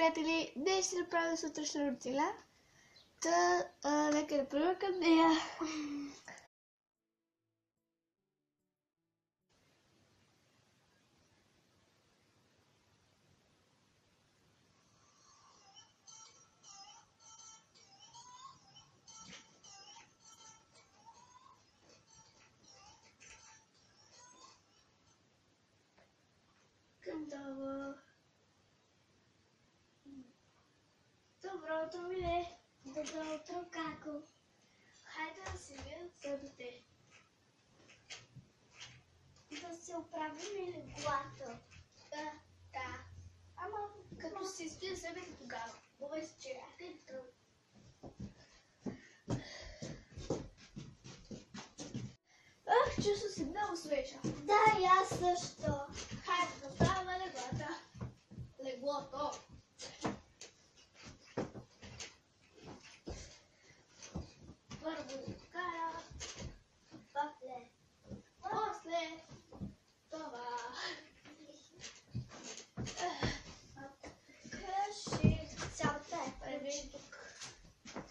приятели! Днес ще направим сутрешна рутина. Нека да преминем към нея. Готово. Добро утро, Миле. Добро утро, Како. Хайде да си видим зъбите. Да се оправим леглото. Да. Ама като си изпия зъбите тогава. Бувай си, че чувствам се много свежа. Да, и аз също. Хайде да оправим леглото. Първо да покара. После това. Къши. Цялата е Първи тук.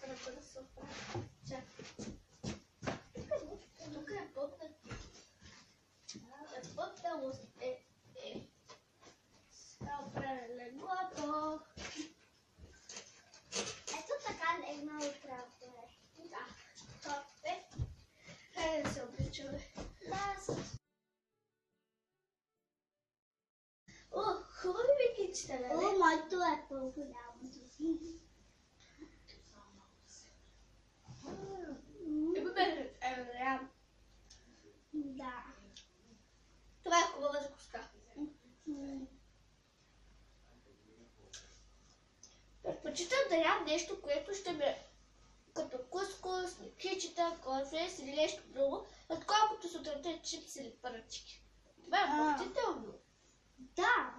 Трябва да се оправи. Чакай. Тук е пътна. Пътна сега оправя леглото. Ето така легна оправда. Да. Това е. Хайде да се обличаме. Да, Хубави викичета, нали? моето е по-голямото. Да. Това е хубава закуска. Предпочитам да ям нещо, което ще ме като кускус, кичета, конфес или нещо друго, отколкото сутринта чипс или пърчики. Това е почтително. Да.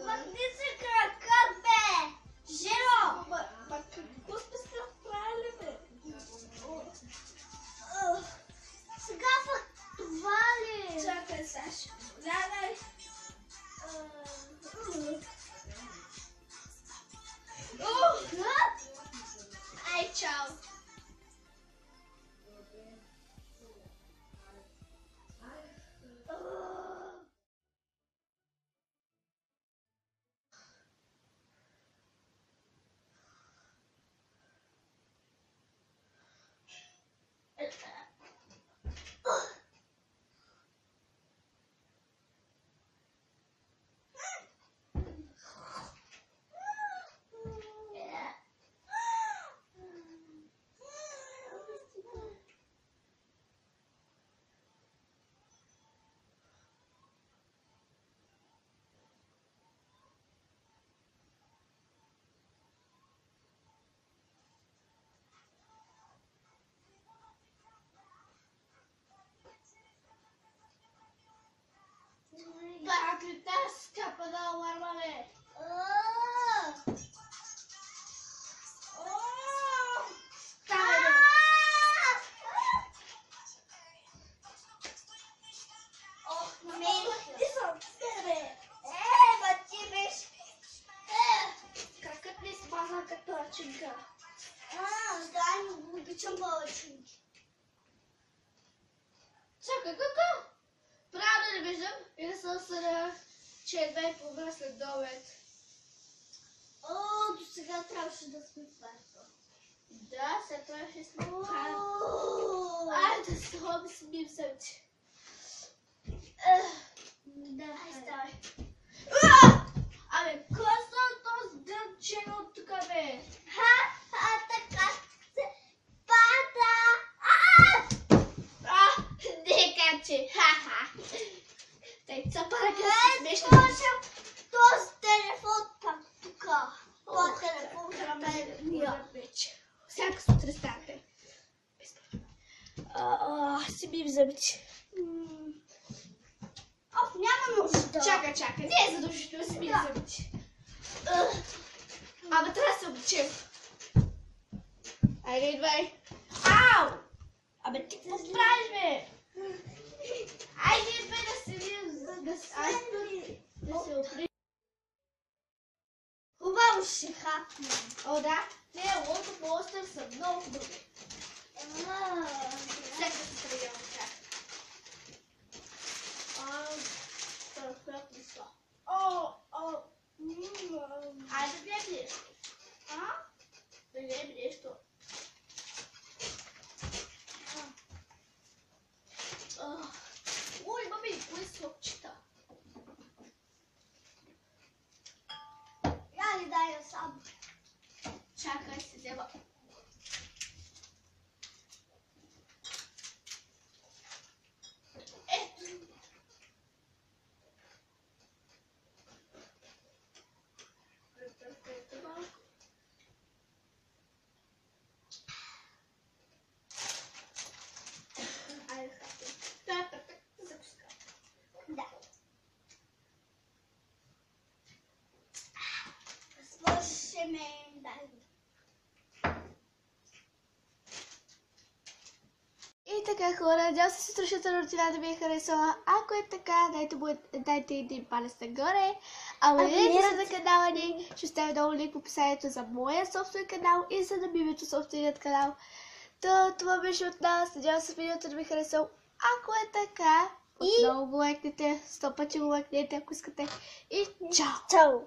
Махни се крака, бе! Жено! Какво сте се направили, бе? Сега пък това ли? Чакай, Сашо. Гледай. Ай, чао. Baklita skapade alarmale. Кракът ми смаза като ръчинка. Да, не обичам бълъчинки. Чакай, какво? Правда не виждам и да се съда, че е 2:30 след обед. До сега трябваше да сме в парка. Да, след това ще сме в парка. Айде да се обмислим съвче. Да, Ай, ставай. Абе, кой е този дънчен от тук, бе? Така се пада. Дека че, ха-ха. Тъй цапара къде се смешна. Този телефон пак тук. Този телефон вече. Всяка сутрин ставате. зъбите. Няма нужда. Чакай. Не е задължително да си мили зъбите. Абе, трябва да се облечем. Айде, идвай. Ау! Абе, ти какво правиш, бе? Айде, идвай да се опри. Хубаво ще хапне. О, да? Не, лото по остър са много добри. След да се средявам тях. Перфектно са. Айде, гледай. Да гледам нещо. Ой, мами, кои сопчета? Я ли дай сам. Чакай, се взема. Ето. Айде, хапи. Това е перфектна закуска. Да. Слушаме. И така, хора, надявам се сутрешната рутина да ви е харесала. Ако е така, дайте един палец нагоре. Абонирайте се на канала ни. Ще оставя долу линк в описанието за моя собствен канал и за Набибито собственият канал. Това беше от нас. Надявам се видеото да ви е харесало. Ако е така, отново го лайкнете, 100 пъти го лайкнете, ако искате. И чао! Чао!